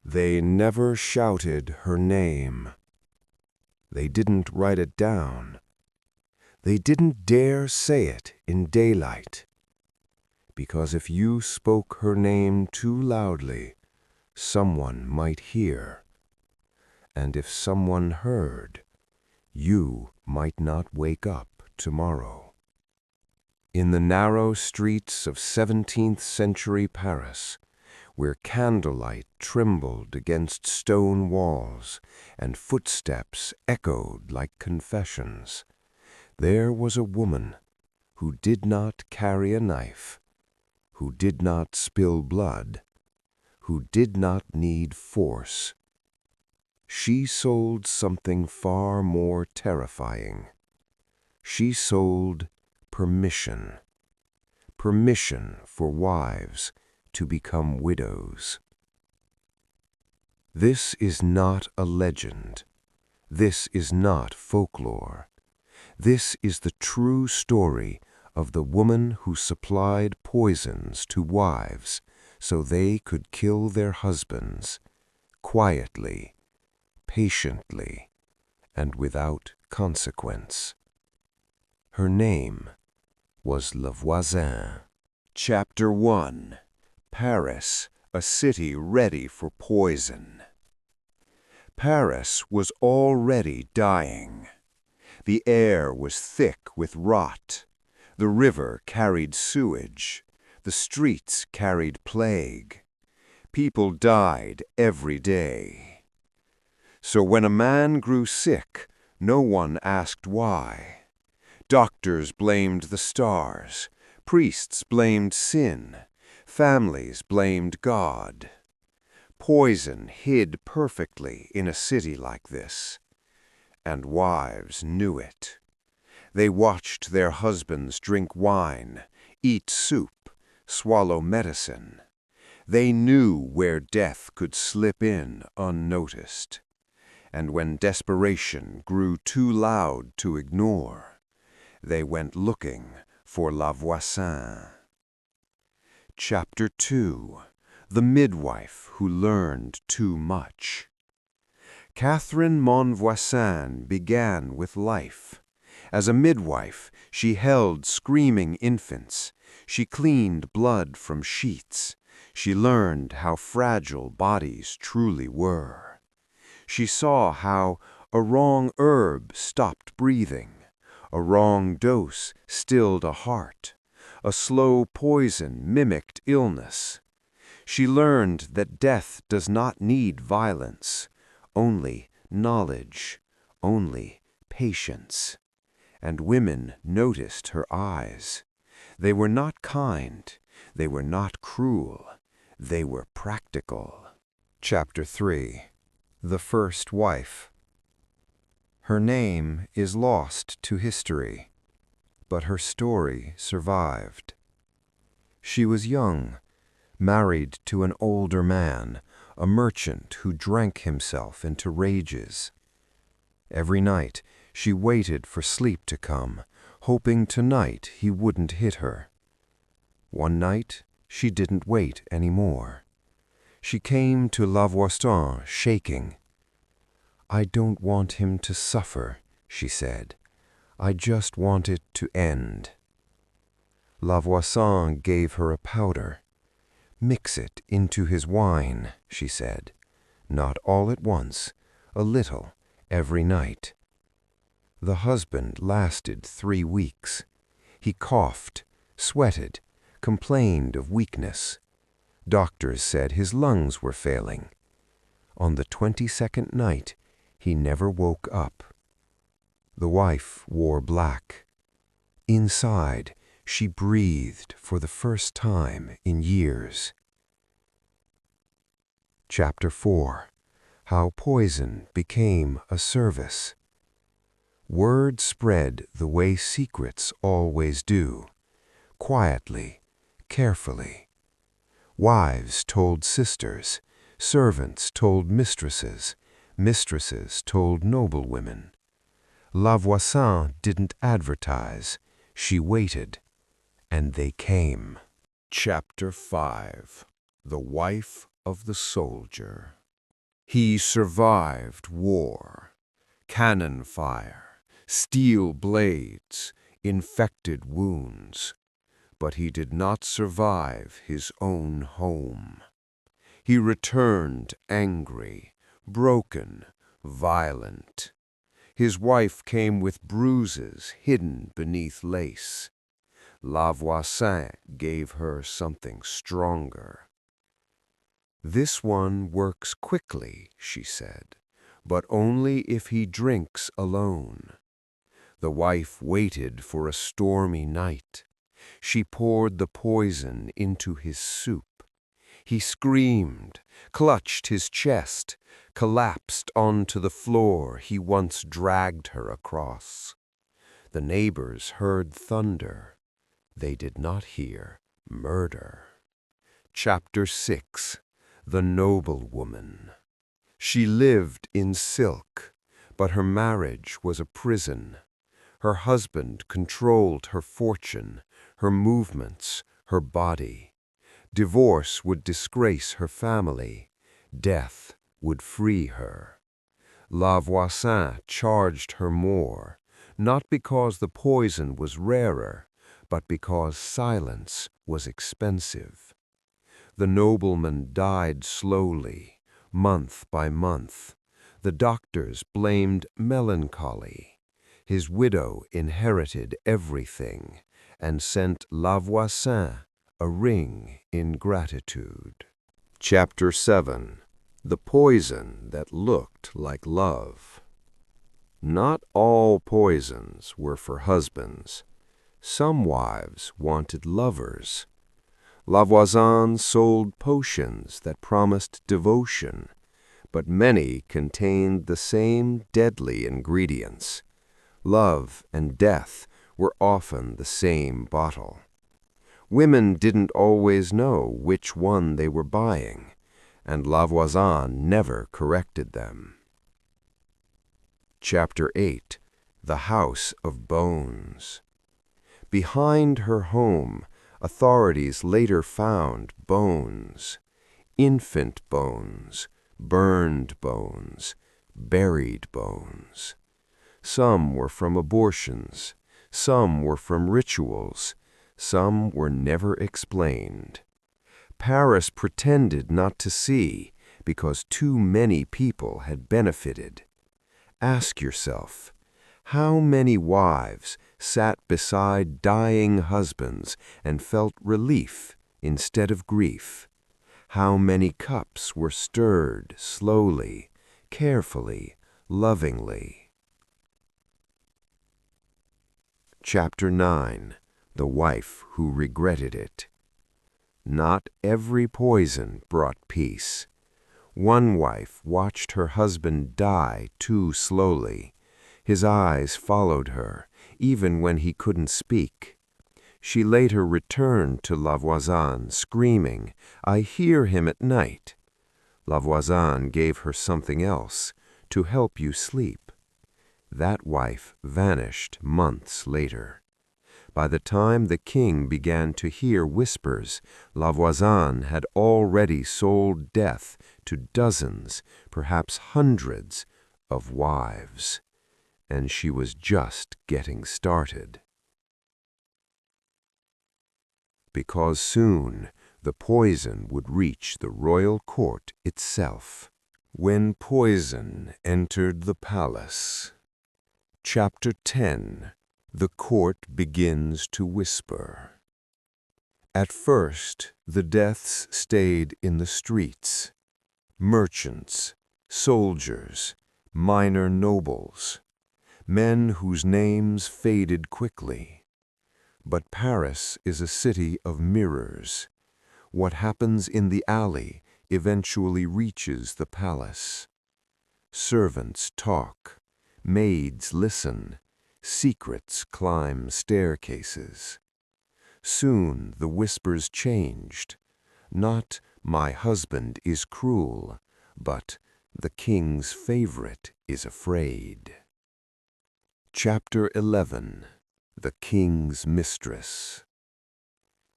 They never shouted her name. They didn't write it down. They didn't dare say it in daylight. Because if you spoke her name too loudly, someone might hear. And if someone heard, you might not wake up tomorrow. In the narrow streets of 17th century Paris, where candlelight trembled against stone walls and footsteps echoed like confessions, there was a woman who did not carry a knife, who did not spill blood, who did not need force. She sold something far more terrifying. She sold permission. Permission for wives to become widows. This is not a legend. This is not folklore. This is the true story of the woman who supplied poisons to wives so they could kill their husbands, quietly, patiently, and without consequence. Her name was Voisin. Chapter 1. Paris, a city ready for poison. Paris was already dying. The air was thick with rot. The river carried sewage. The streets carried plague. People died every day. So when a man grew sick, no one asked why. Doctors blamed the stars. Priests blamed sin. Families blamed God. Poison hid perfectly in a city like this. And wives knew it. They watched their husbands drink wine, eat soup, swallow medicine. They knew where death could slip in unnoticed. And when desperation grew too loud to ignore, they went looking for Voisin. Chapter 2. The Midwife Who Learned Too Much. Catherine Voisin began with life. As a midwife, she held screaming infants. She cleaned blood from sheets. She learned how fragile bodies truly were. She saw how a wrong herb stopped breathing. A wrong dose stilled a heart. A slow poison mimicked illness. She learned that death does not need violence, only knowledge, only patience. And women noticed her eyes. They were not kind, they were not cruel, they were practical. Chapter 3. The First Wife. Her name is lost to history, but her story survived. She was young, married to an older man, a merchant who drank himself into rages. Every night she waited for sleep to come, hoping tonight he wouldn't hit her. One night she didn't wait anymore. She came to Voisin shaking. "I don't want him to suffer," she said. "I just want it to end." Voisin gave her a powder. "Mix it into his wine," she said. "Not all at once, a little every night." The husband lasted 3 weeks. He coughed, sweated, complained of weakness. Doctors said his lungs were failing. On the 22nd night, he never woke up. The wife wore black. Inside, she breathed for the first time in years. Chapter 4. How Poison Became a Service. Word spread the way secrets always do, quietly, carefully. Wives told sisters, servants told mistresses, mistresses told noblewomen. Voisin didn't advertise, she waited, and they came. Chapter 5. The Wife of the Soldier. He survived war, cannon fire, steel blades, infected wounds, but he did not survive his own home. He returned angry, broken, violent. His wife came with bruises hidden beneath lace. La Voisin gave her something stronger. "This one works quickly," she said, "but only if he drinks alone." The wife waited for a stormy night. She poured the poison into his soup. He screamed, clutched his chest, collapsed onto the floor he once dragged her across. The neighbors heard thunder. They did not hear murder. Chapter 6. The Noblewoman. She lived in silk, but her marriage was a prison. Her husband controlled her fortune, her movements, her body. Divorce would disgrace her family. Death would free her. La Voisin charged her more, not because the poison was rarer, but because silence was expensive. The nobleman died slowly, month by month. The doctors blamed melancholy. His widow inherited everything and sent La Voisin a ring in gratitude. Chapter 7. The Poison That Looked Like Love. Not all poisons were for husbands. Some wives wanted lovers. La Voisin sold potions that promised devotion, but many contained the same deadly ingredients. Love and death were often the same bottle. Women didn't always know which one they were buying, and La Voisin never corrected them. Chapter 8. The House of Bones. Behind her home, authorities later found bones, infant bones, burned bones, buried bones. Some were from abortions, some were from rituals, some were never explained. Paris pretended not to see because too many people had benefited. Ask yourself, how many wives sat beside dying husbands and felt relief instead of grief? How many cups were stirred slowly, carefully, lovingly? Chapter 9. The Wife Who Regretted It. Not every poison brought peace. One wife watched her husband die too slowly. His eyes followed her, even when he couldn't speak. She later returned to La Voisin, screaming, "I hear him at night." La Voisin gave her something else, to help you sleep. That wife vanished months later. By the time the king began to hear whispers, La Voisin had already sold death to dozens, perhaps hundreds, of wives. And she was just getting started. Because soon the poison would reach the royal court itself. When poison entered the palace. Chapter 10. The court begins to whisper. At first, the deaths stayed in the streets. Merchants, soldiers, minor nobles, men whose names faded quickly. But Paris is a city of mirrors. What happens in the alley eventually reaches the palace. Servants talk, maids listen, secrets climb staircases. Soon the whispers changed. Not "my husband is cruel," but "the king's favorite is afraid." Chapter 11. The King's Mistress.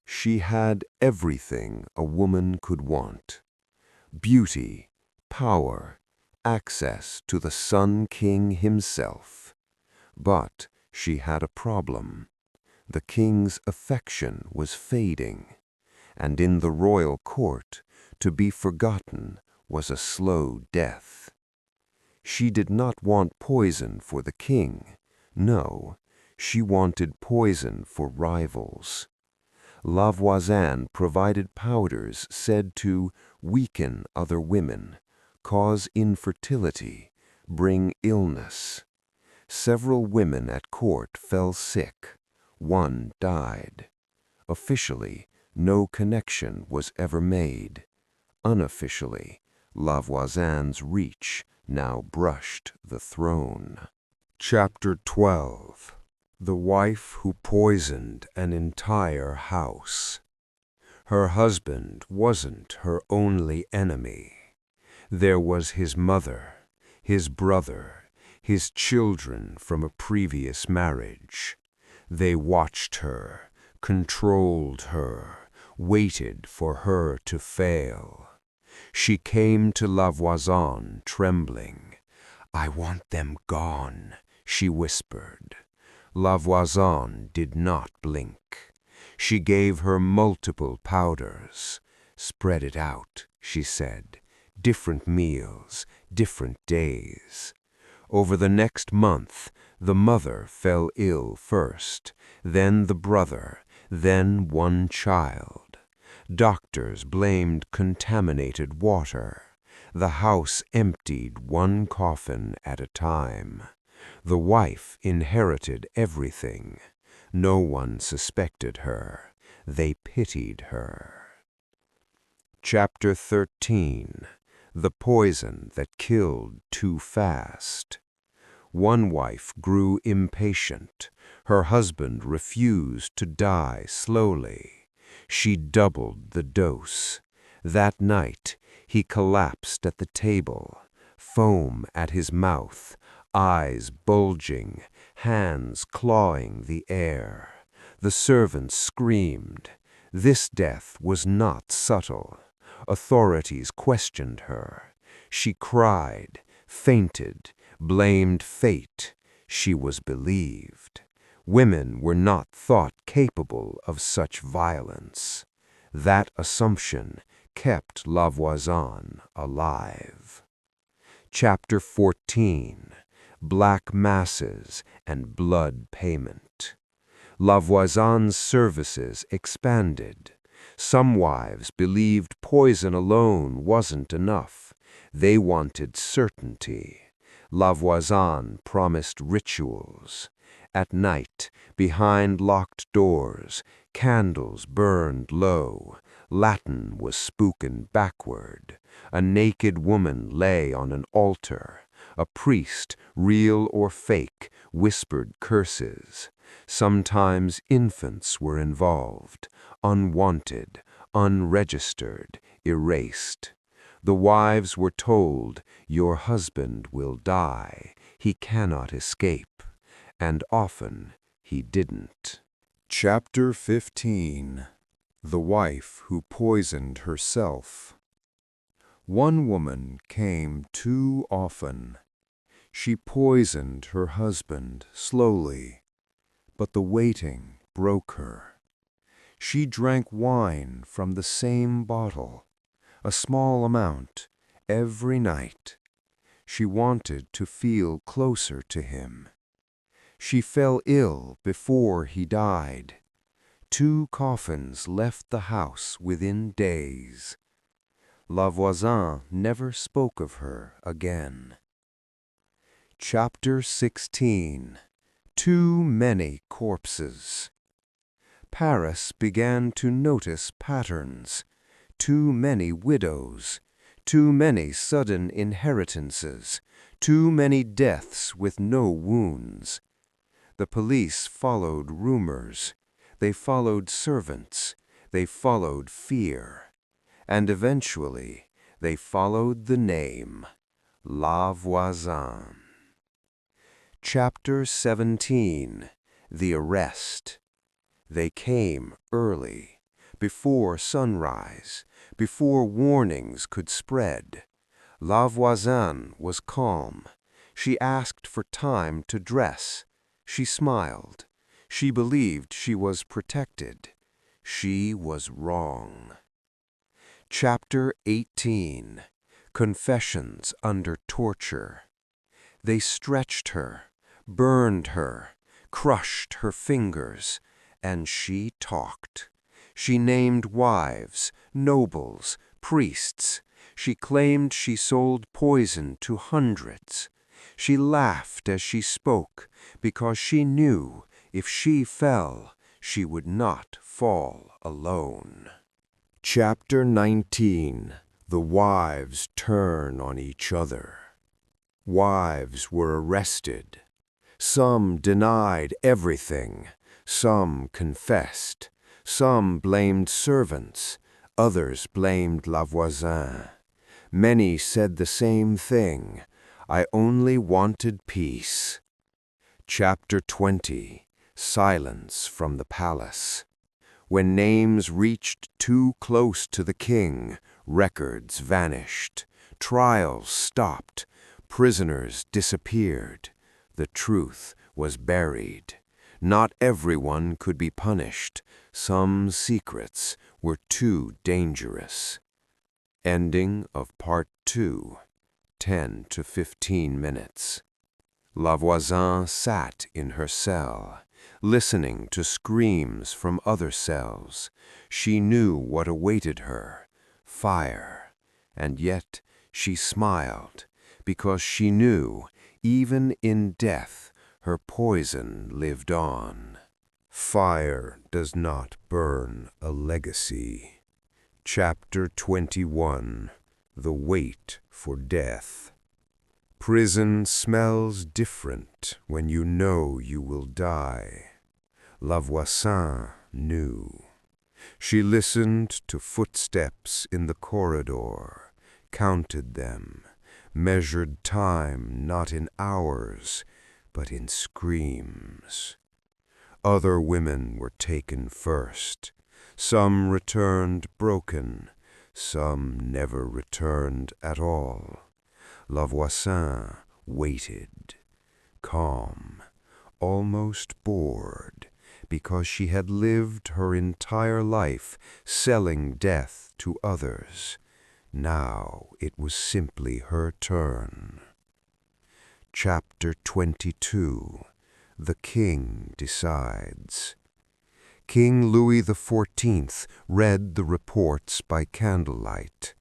She had everything a woman could want: beauty, power, access to the Sun King himself. But she had a problem. The king's affection was fading, and in the royal court, to be forgotten was a slow death. She did not want poison for the king. No, she wanted poison for rivals. La Voisin provided powders said to weaken other women, cause infertility, bring illness. Several women at court fell sick. One died. Officially, no connection was ever made. Unofficially, La Voisin's reach now brushed the throne. Chapter 12. The wife who poisoned an entire house. Her husband wasn't her only enemy. There was his mother, his brother, his children from a previous marriage. They watched her, controlled her, waited for her to fail. She came to La Voisin trembling. "I want them gone," she whispered. La Voisin did not blink. She gave her multiple powders. "Spread it out," she said. "Different meals, different days." Over the next month, the mother fell ill first, then the brother, then one child. Doctors blamed contaminated water. The house emptied one coffin at a time. The wife inherited everything. No one suspected her. They pitied her. Chapter 13. The poison that killed too fast. One wife grew impatient. Her husband refused to die slowly. She doubled the dose. That night, he collapsed at the table, foam at his mouth, eyes bulging, hands clawing the air. The servants screamed. This death was not subtle. Authorities questioned her. She cried, fainted, blamed fate. She was believed. Women were not thought capable of such violence. That assumption kept La Voisin alive. Chapter 14. Black Masses and Blood Payment. La Voisin's services expanded. Some wives believed poison alone wasn't enough. They wanted certainty. La Voisin promised rituals. At night, behind locked doors, candles burned low. Latin was spoken backward. A naked woman lay on an altar. A priest, real or fake, whispered curses. Sometimes infants were involved, unwanted, unregistered, erased. The wives were told, "Your husband will die. He cannot escape." And often he didn't. Chapter 15. The wife who poisoned herself. One woman came too often. She poisoned her husband slowly, but the waiting broke her. She drank wine from the same bottle, a small amount, every night. She wanted to feel closer to him. She fell ill before he died. 2 coffins left the house within days. La Voisin never spoke of her again. Chapter 16. Too many corpses. Paris began to notice patterns. Too many widows, too many sudden inheritances, too many deaths with no wounds. The police followed rumors. They followed servants. They followed fear. And eventually, they followed the name, La Voisin. Chapter 17. The Arrest. They came early, before sunrise, before warnings could spread. La Voisin was calm. She asked for time to dress. She smiled. She believed she was protected. She was wrong. Chapter 18. Confessions under torture. They stretched her, burned her, crushed her fingers, and she talked. She named wives, nobles, priests. She claimed she sold poison to hundreds. She laughed as she spoke, because she knew if she fell, she would not fall alone. Chapter 19. The wives turn on each other. Wives were arrested. Some denied everything. Some confessed. Some blamed servants. Others blamed La Voisin. Many said the same thing. I only wanted peace. Chapter 20. Silence from the palace. When names reached too close to the king, records vanished, trials stopped, prisoners disappeared. The truth was buried. Not everyone could be punished. Some secrets were too dangerous. Ending of Part 2, 10 to 15 minutes. La Voisin sat in her cell, listening to screams from other cells. She knew what awaited her, fire, and yet she smiled, because she knew, even in death, her poison lived on. Fire does not burn a legacy. Chapter 21. The Wait for Death. Prison smells different when you know you will die. La Voisin knew. She listened to footsteps in the corridor, counted them, measured time not in hours, but in screams. Other women were taken first. Some returned broken, some never returned at all. La Voisin waited, calm, almost bored, because she had lived her entire life selling death to others. Now it was simply her turn. Chapter 22. The King Decides. King Louis XIV read the reports by candlelight.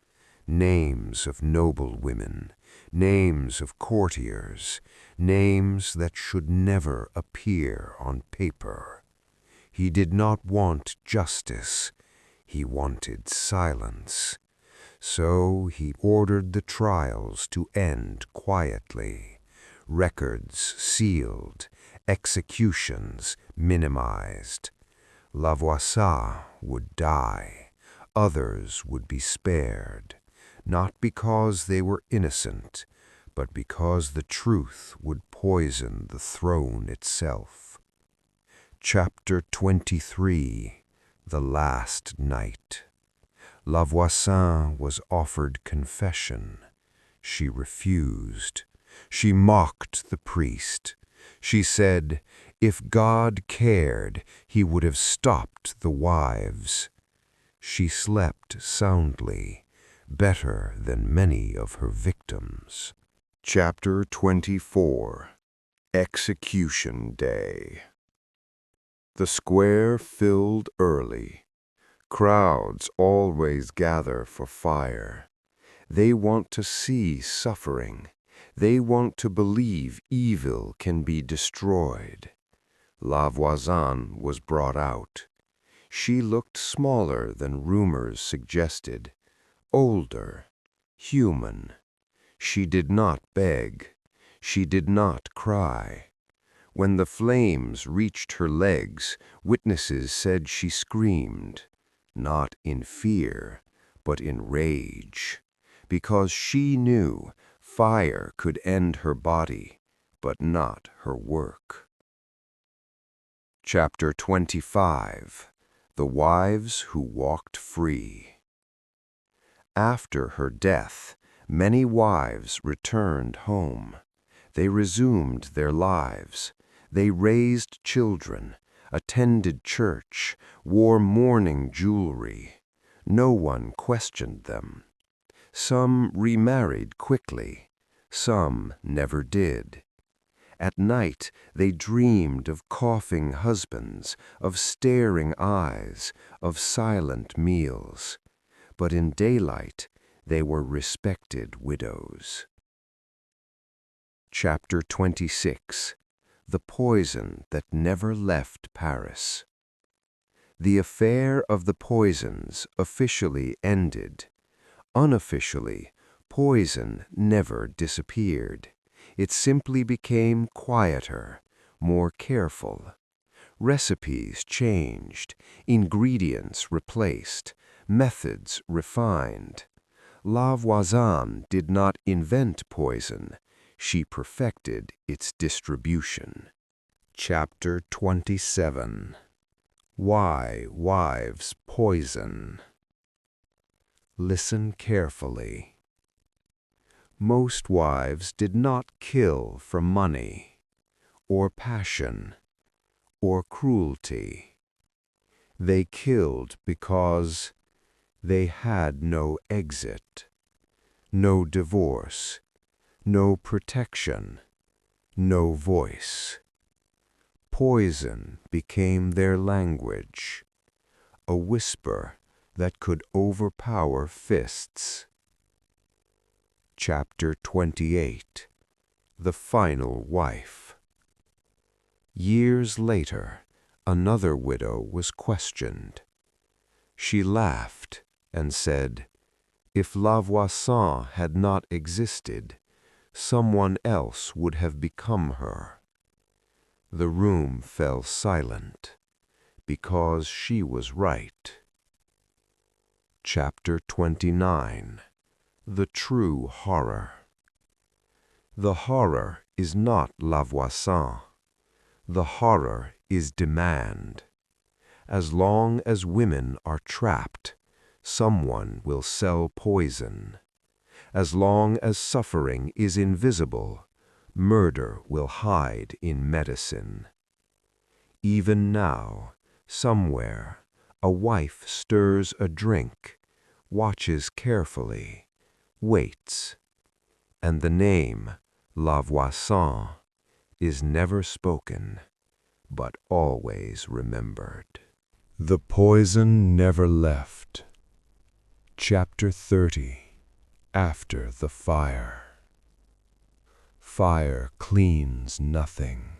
Names of noble women, names of courtiers, names that should never appear on paper. He did not want justice, he wanted silence. So he ordered the trials to end quietly, records sealed, executions minimized. La Voisin would die, others would be spared, not because they were innocent, but because the truth would poison the throne itself. Chapter 23. The Last Night. La Voisin was offered confession. She refused. She mocked the priest. She said, if God cared, he would have stopped the wives. She slept soundly, better than many of her victims. Chapter 24. Execution Day. The square filled early. Crowds always gather for fire. They want to see suffering. They want to believe evil can be destroyed. La Voisin was brought out. She looked smaller than rumors suggested, older, human. She did not beg. She did not cry. When the flames reached her legs, witnesses said she screamed, not in fear, but in rage, because she knew fire could end her body, but not her work. Chapter 25. The Wives Who Walked Free. After her death, Many wives returned home. They resumed their lives. They raised children, attended church, wore mourning jewelry. No one questioned them. Some remarried quickly. Some never did. At night they dreamed of coughing husbands, of staring eyes, of silent meals. But in daylight they were respected widows. Chapter 26. The Poison That Never Left Paris. The affair of the poisons officially ended. Unofficially, poison never disappeared. It simply became quieter, more careful. Recipes changed, ingredients replaced, methods refined. La Voisin did not invent poison. She perfected its distribution. Chapter 27. Why Wives Poison. Listen carefully. Most wives did not kill for money, or passion, or cruelty. They killed because they had no exit, no divorce, no protection, no voice. Poison became their language, a whisper that could overpower fists. Chapter 28. The Final Wife. Years later, another widow was questioned. She laughed and said, "If La Voisin had not existed, someone else would have become her." The room fell silent, because she was right. Chapter 29. The True Horror. The horror is not La Voisin. The horror is demand. As long as women are trapped, someone will sell poison. As long as suffering is invisible, murder will hide in medicine. Even now, somewhere, a wife stirs a drink, watches carefully, waits, and the name La Voisin is never spoken, but always remembered. The poison never left. Chapter 30. After the fire. Fire cleans nothing.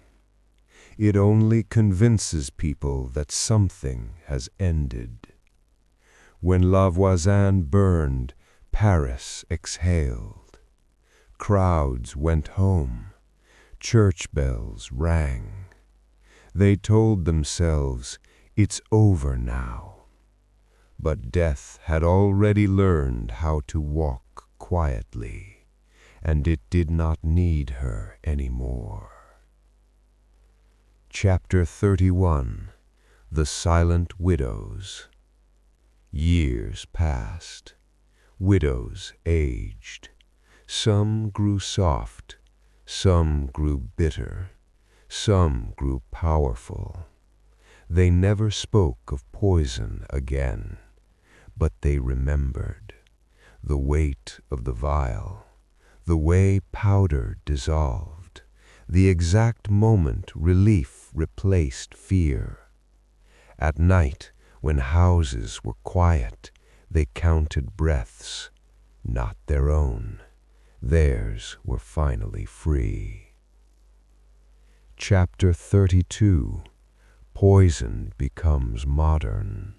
It only convinces people that something has ended. When La Voisin burned, Paris exhaled. Crowds went home. Church bells rang. They told themselves, "It's over now." But death had already learned how to walk quietly, and it did not need her anymore. Chapter 31. The Silent Widows. Years passed. Widows aged. Some grew soft. Some grew bitter. Some grew powerful. They never spoke of poison again, but they remembered the weight of the vial, the way powder dissolved, the exact moment relief replaced fear. At night, when houses were quiet, they counted breaths, not their own. Theirs were finally free. Chapter 32. Poison becomes modern.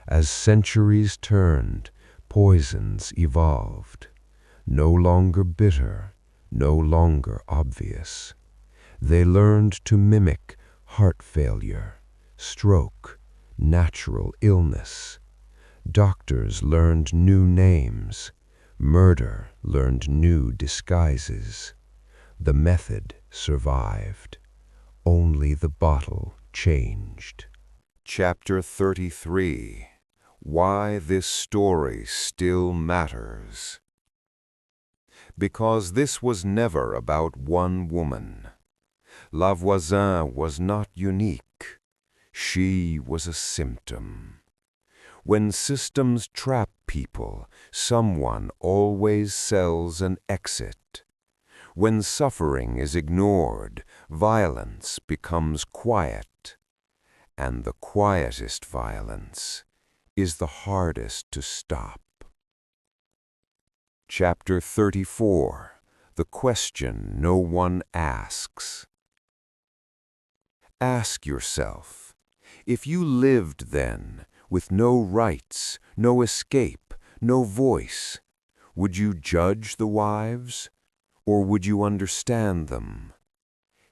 As centuries turned, poisons evolved. No longer bitter, no longer obvious. They learned to mimic heart failure, stroke, natural illness. Doctors learned new names. Murder learned new disguises. The method survived. Only the bottle changed. Chapter 33. Why this story still matters. because this was never about one woman. La Voisin was not unique. She was a symptom. When systems trap people, someone always sells an exit. When suffering is ignored, violence becomes quiet. And the quietest violence is the hardest to stop. Chapter 34. The question no one asks. Ask yourself, if you lived then, with no rights, no escape, no voice, would you judge the wives, or would you understand them?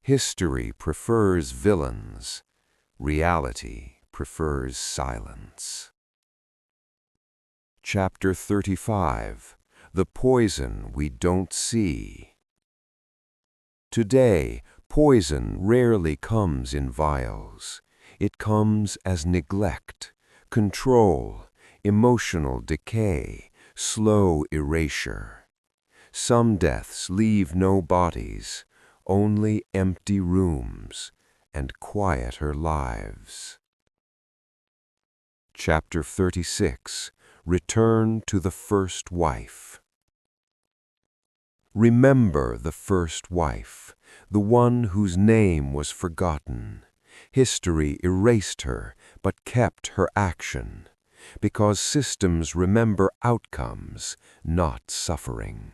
History prefers villains. Reality prefers silence. Chapter 35. The poison we don't see. Today, poison rarely comes in vials. It comes as neglect, control, emotional decay, slow erasure. Some deaths leave no bodies, only empty rooms and quieter lives. Chapter 36. Return to the first wife. Remember the first wife, the one whose name was forgotten. History erased her, but kept her action, because systems remember outcomes, not suffering.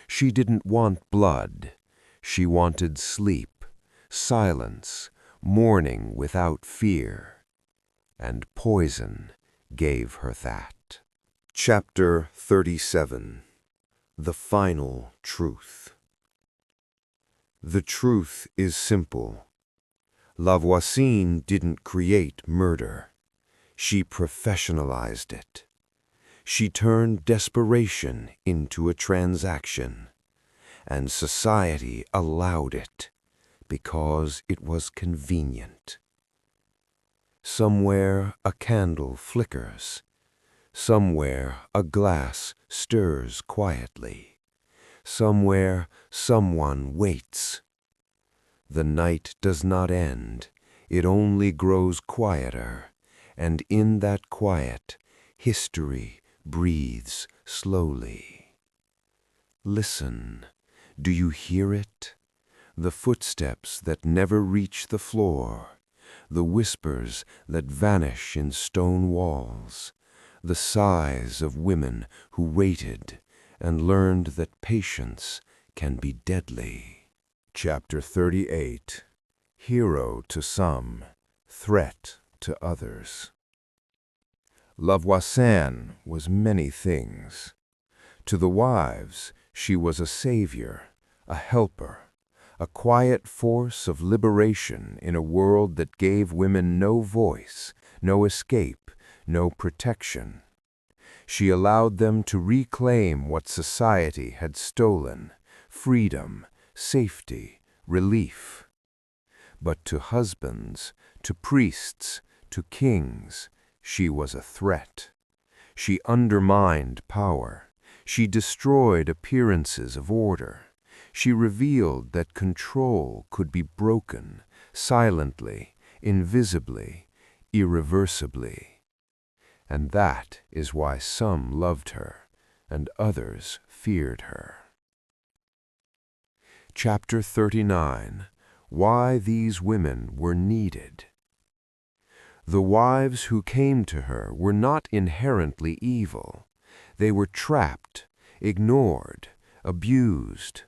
She didn't want blood. She wanted sleep, silence, mourning without fear. And poison gave her that. Chapter 37. The Final Truth. The truth is simple. La Voisin didn't create murder. She professionalized it. She turned desperation into a transaction, and society allowed it because it was convenient. Somewhere a candle flickers. Somewhere a glass stirs quietly. Somewhere someone waits. The night does not end. It only grows quieter. And in that quiet, history breathes slowly. Listen. Do you hear it? The footsteps that never reach the floor. The whispers that vanish in stone walls. The sighs of women who waited and learned that patience can be deadly. Chapter 38. Hero to some, threat to others. La Voisin was many things. To the wives, she was a savior, a helper, a quiet force of liberation in a world that gave women no voice, no escape, no protection. She allowed them to reclaim what society had stolen: freedom, safety, relief. But to husbands, to priests, to kings, she was a threat. She undermined power. She destroyed appearances of order. She revealed that control could be broken, silently, invisibly, irreversibly. And that is why some loved her, and others feared her. Chapter 39. Why these women were needed. The wives who came to her were not inherently evil. They were trapped, ignored, abused.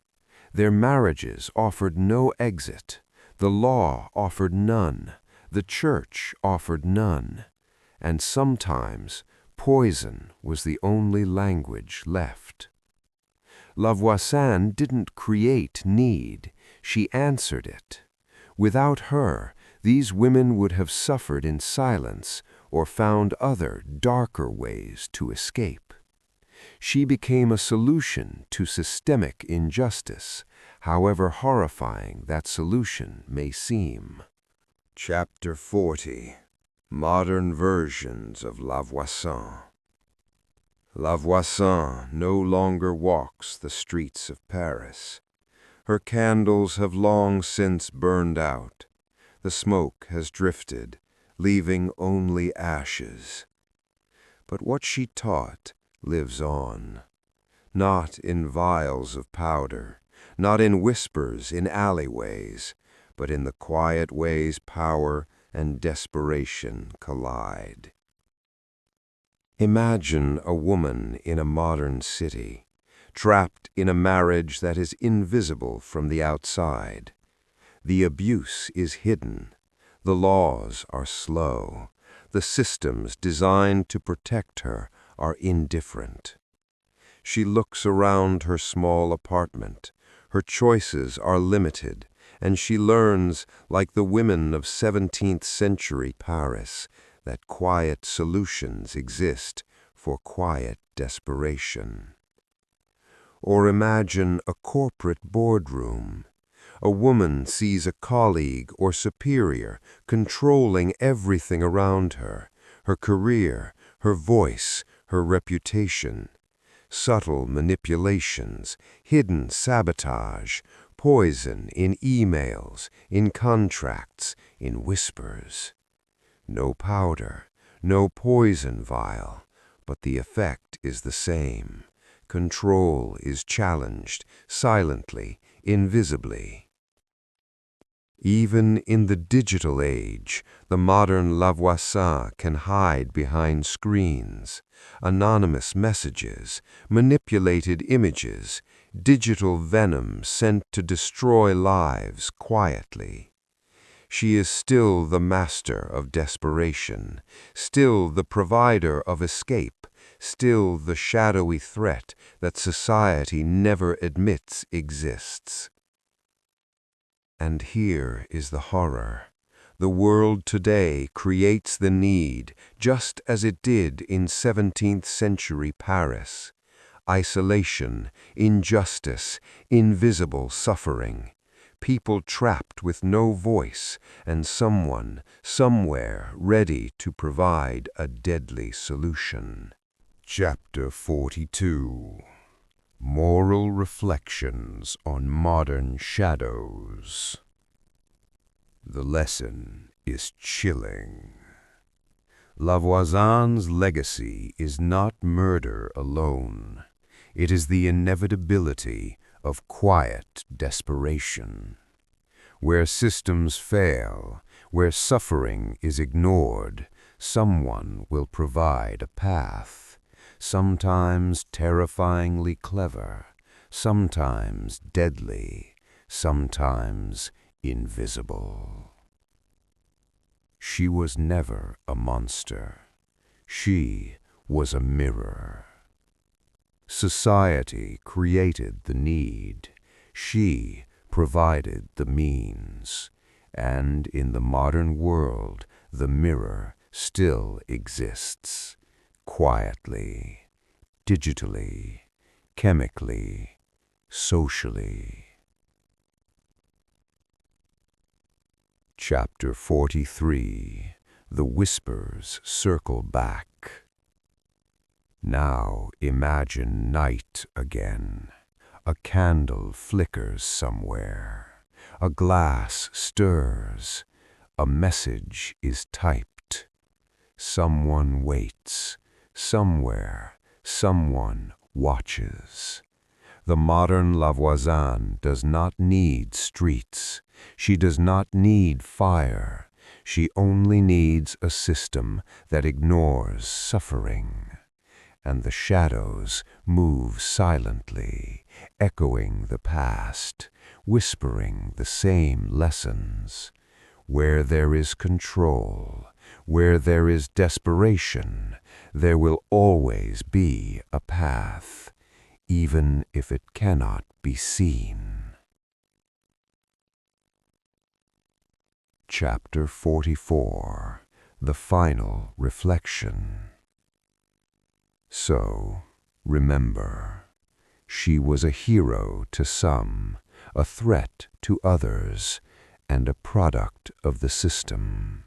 Their marriages offered no exit. The law offered none. The church offered none. And sometimes poison was the only language left. La Voisin didn't create need. She answered it. Without her, these women would have suffered in silence or found other, darker ways to escape. She became a solution to systemic injustice, however horrifying that solution may seem. Chapter 40. Modern versions of La Voisin. La Voisin no longer walks the streets of Paris. Her candles have long since burned out. The smoke has drifted, leaving only ashes. But what she taught lives on, not in vials of powder, not in whispers in alleyways, but in the quiet ways power and desperation collide. Imagine a woman in a modern city, trapped in a marriage that is invisible from the outside. The abuse is hidden. The laws are slow. The systems designed to protect her are indifferent. She looks around her small apartment. Her choices are limited, and she learns, like the women of 17th century Paris, that quiet solutions exist for quiet desperation. Or imagine a corporate boardroom. A woman sees a colleague or superior controlling everything around her, her career, her voice, her reputation. Subtle manipulations, hidden sabotage, poison in emails, in contracts, in whispers. No powder, no poison vial, but the effect is the same. Control is challenged, silently, invisibly. Even in the digital age, the modern La Voisin can hide behind screens, anonymous messages, manipulated images, digital venom sent to destroy lives quietly. She is still the master of desperation, still the provider of escape, still the shadowy threat that society never admits exists. And here is the horror. The world today creates the need, just as it did in 17th century Paris. Isolation, injustice, invisible suffering. People trapped with no voice, and someone, somewhere, ready to provide a deadly solution. Chapter 42. Moral Reflections on Modern Shadows. The lesson is chilling. La Voisin's legacy is not murder alone. It is the inevitability of quiet desperation. Where systems fail, where suffering is ignored, someone will provide a path. Sometimes terrifyingly clever, sometimes deadly, sometimes invisible. She was never a monster. She was a mirror. Society created the need. She provided the means. And in the modern world, the mirror still exists. Quietly, digitally, chemically, socially. Chapter 43. The Whispers Circle Back. Now imagine night again. A candle flickers somewhere. A glass stirs. A message is typed. Someone waits. Somewhere, someone watches. The modern La Voisin does not need streets. She does not need fire. She only needs a system that ignores suffering. And the shadows move silently, echoing the past, whispering the same lessons. Where there is control, where there is desperation, there will always be a path, even if it cannot be seen. Chapter 44. The Final Reflection. So, remember, she was a hero to some, a threat to others, and a product of the system.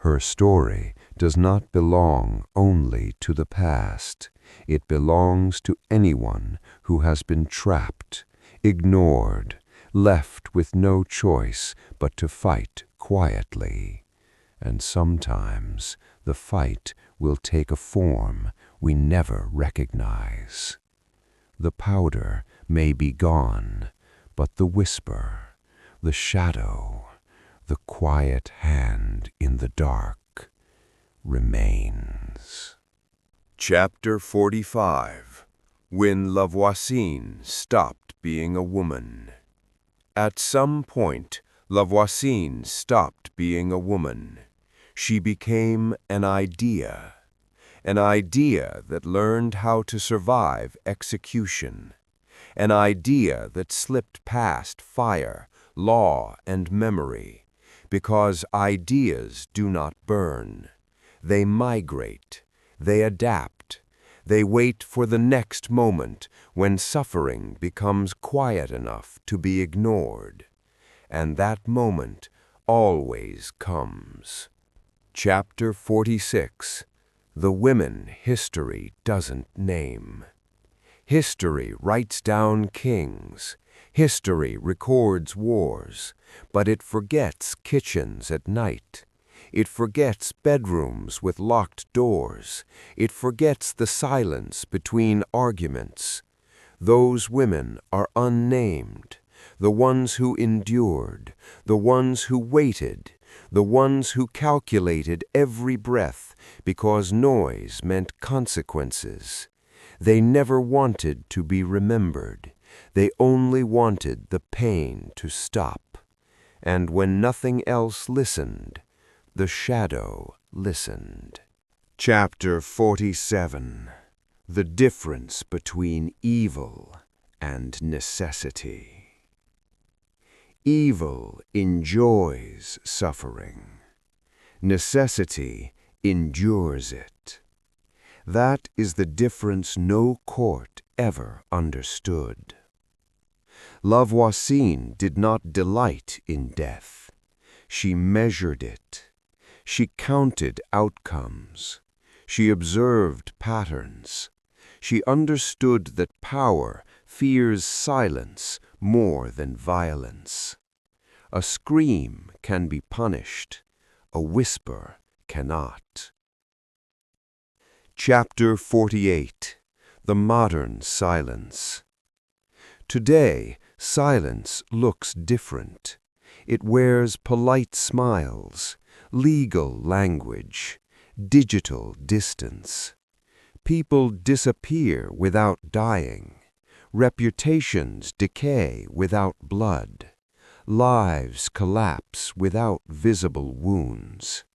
Her story does not belong only to the past. It belongs to anyone who has been trapped, ignored, left with no choice but to fight quietly. And sometimes the fight will take a form we never recognize. The powder may be gone, but the whisper, the shadow, the quiet hand in the dark remains. Chapter 45. When La Voisin stopped being a woman. At some point, La Voisin stopped being a woman. She became an idea that learned how to survive execution, an idea that slipped past fire, law, and memory, because ideas do not burn. They migrate, they adapt, they wait for the next moment when suffering becomes quiet enough to be ignored. And that moment always comes. Chapter 46. The women history doesn't name. History writes down kings. History records wars, but it forgets kitchens at night. It forgets bedrooms with locked doors. It forgets the silence between arguments. Those women are unnamed, the ones who endured, the ones who waited, the ones who calculated every breath because noise meant consequences. They never wanted to be remembered. They only wanted the pain to stop. And when nothing else listened, the shadow listened. Chapter 47. The difference between evil and necessity. Evil enjoys suffering. Necessity endures it. That is the difference no court ever understood. La Voisin did not delight in death. She measured it. She counted outcomes. She observed patterns. She understood that power fears silence more than violence. A scream can be punished. A whisper cannot. Chapter 48. The modern silence. Today, silence looks different. It wears polite smiles, legal language, digital distance. People disappear without dying. Reputations decay without blood. Lives collapse without visible wounds.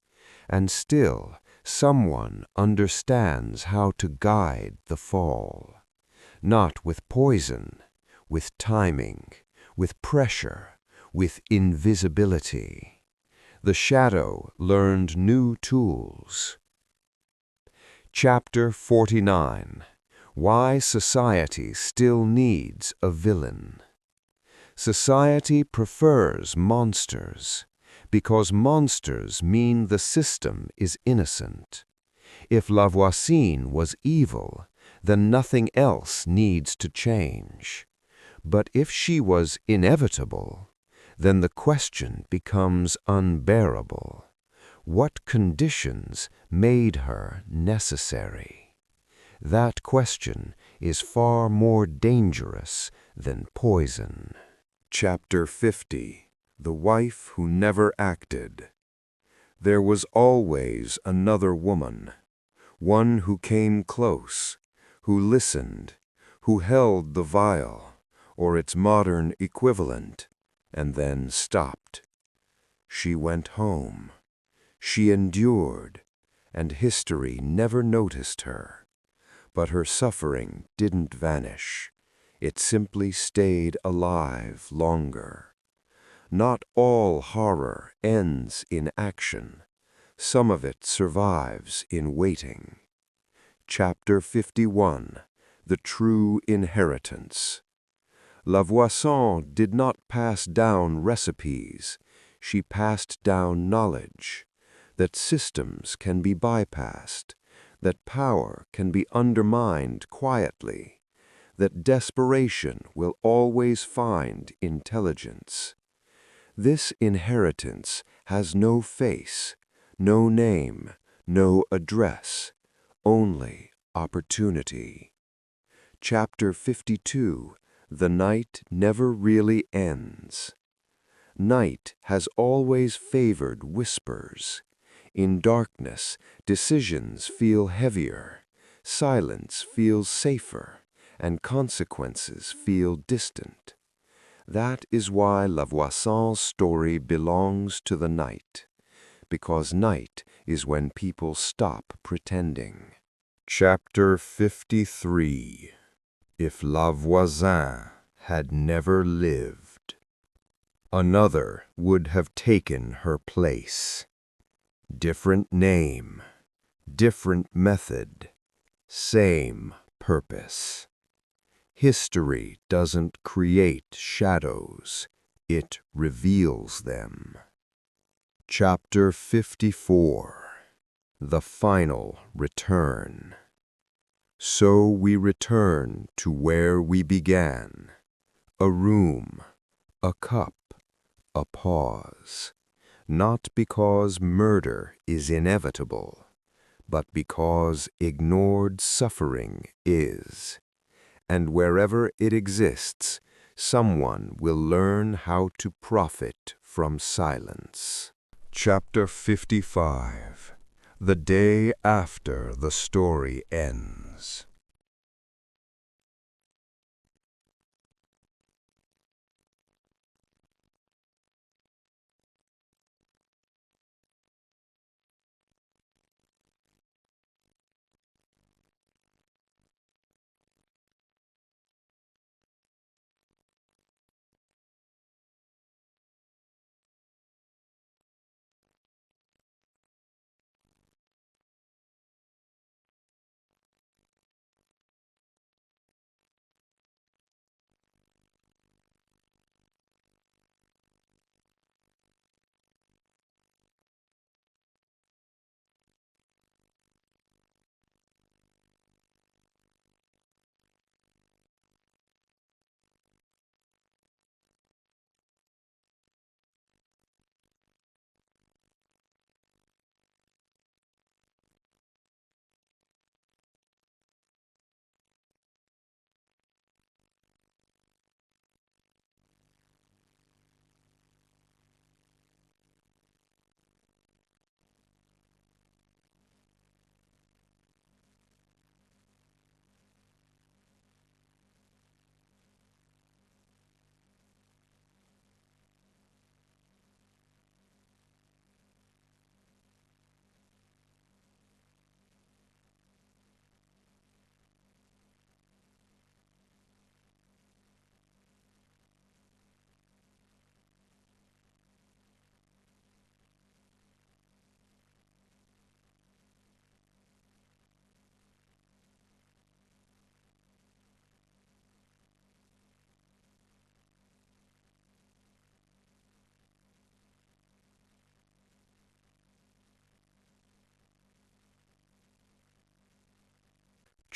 And still, someone understands how to guide the fall. Not with poison, with timing, with pressure, with invisibility. The shadow learned new tools. Chapter 49. Why society still needs a villain. Society prefers monsters, because monsters mean the system is innocent. If La Voisin was evil, then nothing else needs to change. But if she was inevitable, then the question becomes unbearable. What conditions made her necessary? That question is far more dangerous than poison. Chapter 50. The Wife Who Never Acted. There was always another woman, one who came close, who listened, who held the vial, or its modern equivalent, and then stopped. She went home. She endured, and history never noticed her. But her suffering didn't vanish. It simply stayed alive longer. Not all horror ends in action. Some of it survives in waiting. Chapter 51. The True Inheritance. La Voisin did not pass down recipes. She passed down knowledge. that systems can be bypassed, that power can be undermined quietly, that desperation will always find intelligence. This inheritance has no face, no name, no address, only opportunity. Chapter 52. The Night Never Really Ends. Night has always favored whispers. In darkness, decisions feel heavier, silence feels safer, and consequences feel distant. That is why La Voisin's story belongs to the night, because night is when people stop pretending. Chapter 53. If La Voisin had never lived, another would have taken her place. Different name, different method, same purpose. History doesn't create shadows, it reveals them. Chapter 54. The Final Return. So we return to where we began. A room, a cup, a pause. Not because murder is inevitable, but because ignored suffering is. And wherever it exists, someone will learn how to profit from silence. Chapter 55. The Day After the Story Ends.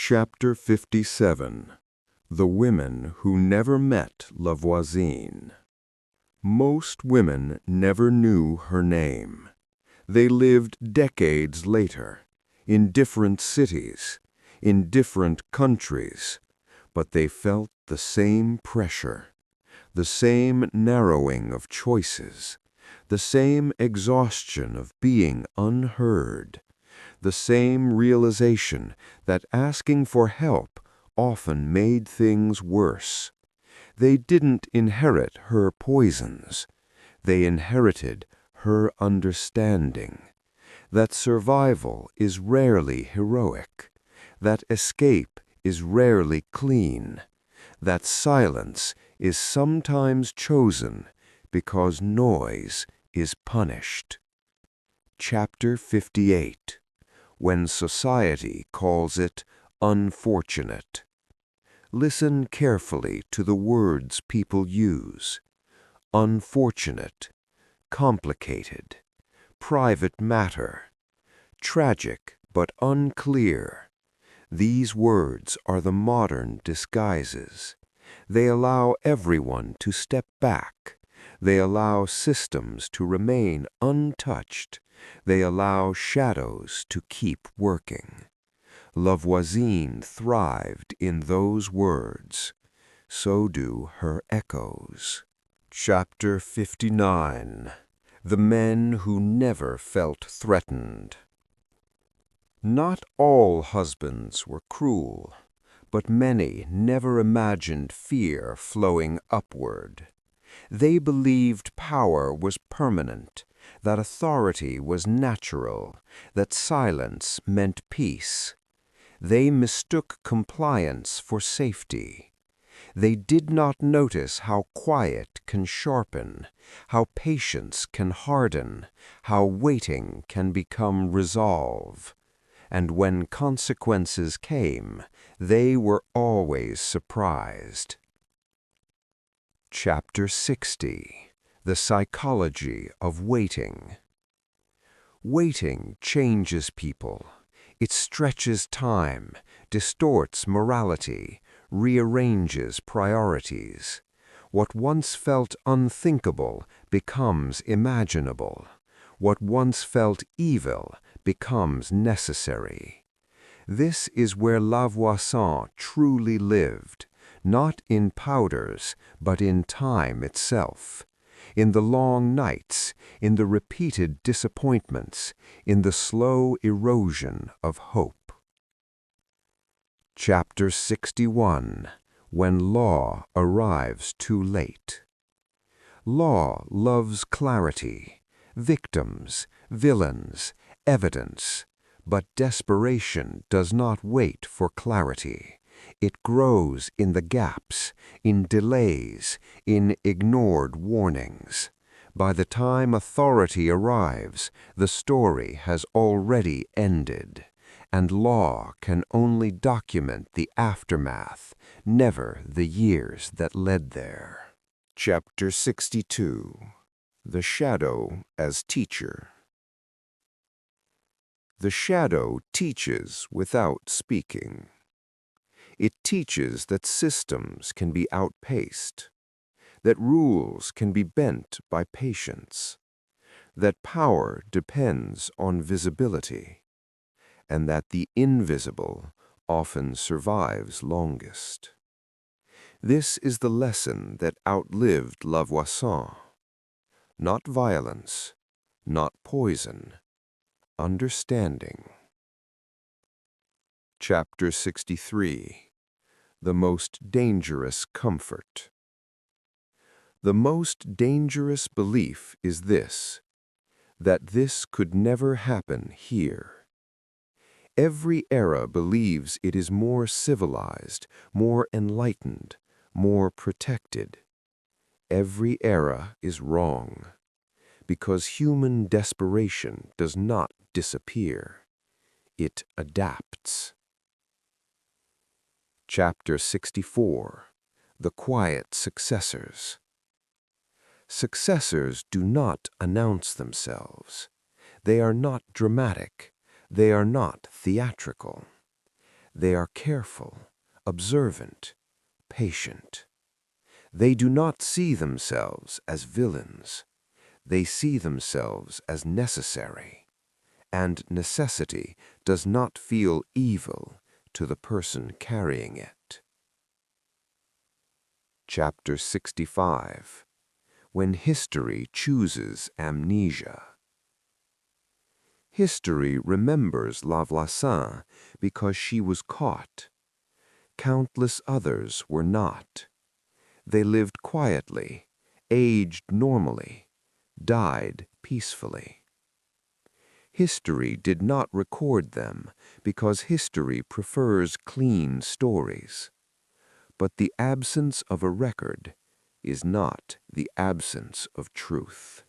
Chapter 57. The Women Who Never Met La Voisine. Most women never knew her name. They lived decades later, in different cities, in different countries, but they felt the same pressure, the same narrowing of choices, the same exhaustion of being unheard, the same realization that asking for help often made things worse. They didn't inherit her poisons. They inherited her understanding. That survival is rarely heroic. That escape is rarely clean. That silence is sometimes chosen because noise is punished. Chapter 58. When society calls it unfortunate. Listen carefully to the words people use. Unfortunate, complicated, private matter, tragic but unclear. These words are the modern disguises. They allow everyone to step back. They allow systems to remain untouched. They allow shadows to keep working. Voisin thrived in those words. So do her echoes. Chapter 59. The Men Who Never Felt Threatened. Not all husbands were cruel, but many never imagined fear flowing upward. They believed power was permanent, that authority was natural, that silence meant peace. They mistook compliance for safety. They did not notice how quiet can sharpen, how patience can harden, how waiting can become resolve. And when consequences came, they were always surprised. Chapter 60. The Psychology of Waiting. Waiting changes people. It stretches time, distorts morality, rearranges priorities. What once felt unthinkable becomes imaginable. What once felt evil becomes necessary. This is where Voisin truly lived, not in powders, but in time itself, in the long nights, in the repeated disappointments, in the slow erosion of hope. Chapter 61. When Law Arrives Too Late. Law loves clarity, victims, villains, evidence, but desperation does not wait for clarity. It grows in the gaps, in delays, in ignored warnings. By the time authority arrives, the story has already ended, and law can only document the aftermath, never the years that led there. Chapter 62. The Shadow as Teacher. The shadow teaches without speaking. It teaches that systems can be outpaced, that rules can be bent by patience, that power depends on visibility, and that the invisible often survives longest. This is the lesson that outlived Voisin. Not violence, not poison, understanding. Chapter 63. The Most Dangerous Comfort. The most dangerous belief is this, that this could never happen here. Every era believes it is more civilized, more enlightened, more protected. Every era is wrong, because human desperation does not disappear. It adapts. Chapter 64. The Quiet Successors. Successors do not announce themselves. They are not dramatic. They are not theatrical. They are careful, observant, patient. They do not see themselves as villains. They see themselves as necessary, and necessity does not feel evil to the person carrying it. Chapter 65. When History Chooses Amnesia. History remembers Voisin because she was caught. Countless others were not. They lived quietly, aged normally, died peacefully. History did not record them because history prefers clean stories. But the absence of a record is not the absence of truth.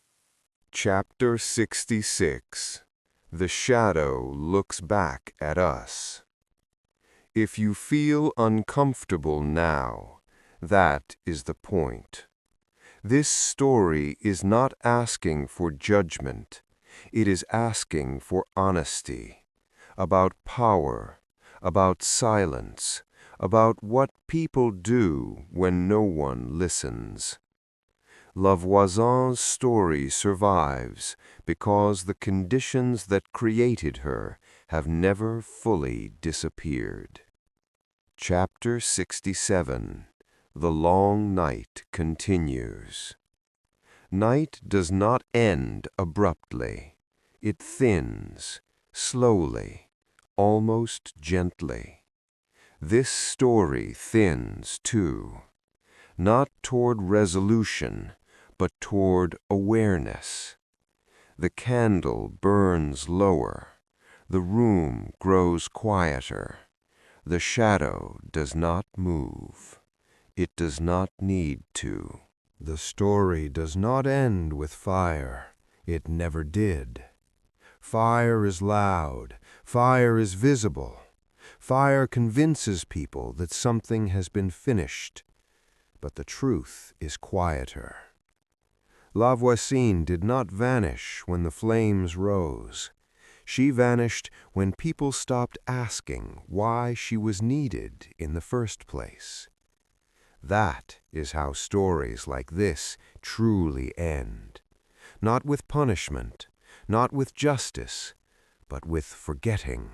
Chapter 66. The Shadow Looks Back at Us. If you feel uncomfortable now, that is the point. This story is not asking for judgment. It is asking for honesty, about power, about silence, about what people do when no one listens. La Voisin's story survives because the conditions that created her have never fully disappeared. Chapter 67. The Long Night Continues. Night does not end abruptly. It thins, slowly, almost gently. This story thins, too, not toward resolution, but toward awareness. The candle burns lower. The room grows quieter. The shadow does not move. It does not need to. The story does not end with fire. It never did. Fire is loud. Fire is visible. Fire convinces people that something has been finished. But the truth is quieter. La Voisin did not vanish when the flames rose. She vanished when people stopped asking why she was needed in the first place. That is how stories like this truly end. Not with punishment, not with justice, but with forgetting.